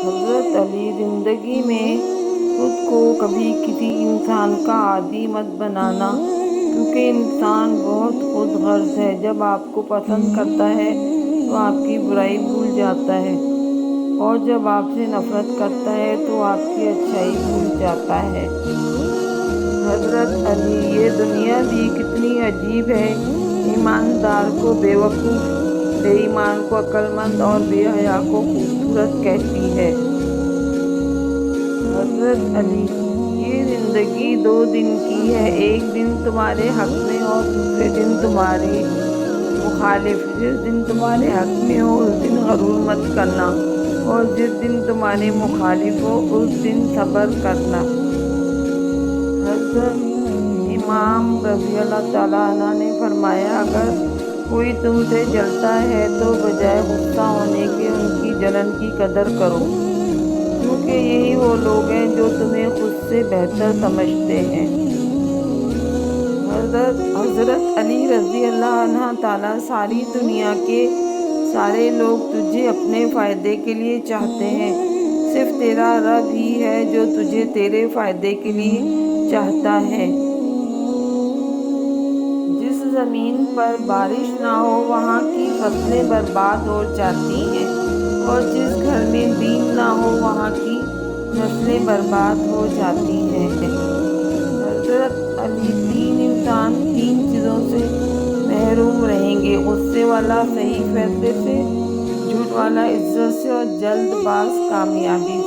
حضرت علی زندگی میں خود کو کبھی کسی انسان کا عادی مت بنانا، کیونکہ انسان بہت خود غرض ہے۔ جب آپ کو پسند کرتا ہے تو آپ کی برائی بھول جاتا ہے، اور جب آپ سے نفرت کرتا ہے تو آپ کی اچھائی بھول جاتا ہے۔ حضرت علی: یہ دنیا بھی کتنی عجیب ہے، ایماندار کو بیوقوف، بے ایمان کو عقل مند اور بے حیا کو خوبصورت کہتی ہے۔ حضرت علی: یہ زندگی 2 دن کی ہے، ایک دن تمہارے حق میں اور دوسرے دن تمہارے مخالف۔ جس دن تمہارے حق میں ہو اس دن غرور مت کرنا، اور جس دن تمہارے مخالف ہو اس دن صبر کرنا۔ حضرت امام رضی اللہ تعالیٰ عنہ نے فرمایا، اگر کوئی تم سے جلتا ہے تو بجائے غصہ ہونے کے ان کی جلن کی قدر کرو، کیونکہ یہی وہ لوگ ہیں جو تمہیں خود سے بہتر سمجھتے ہیں۔ حضرت علی رضی اللہ عنہ تعالیٰ: ساری دنیا کے سارے لوگ تجھے اپنے فائدے کے لیے چاہتے ہیں، صرف تیرا رب ہی ہے جو تجھے تیرے فائدے کے لیے چاہتا ہے۔ جس زمین پر بارش نہ ہو وہاں کی فصلیں برباد ہو جاتی ہیں، اور جس گھر میں دین نہ ہو وہاں کی نسلیں برباد ہو جاتی ہیں۔ حضرت علی: انسان 3 چیزوں سے محروم رہیں گے: غصے والا صحیح فیصلے سے، جھوٹ والا عزت سے، اور جلد باز کامیابی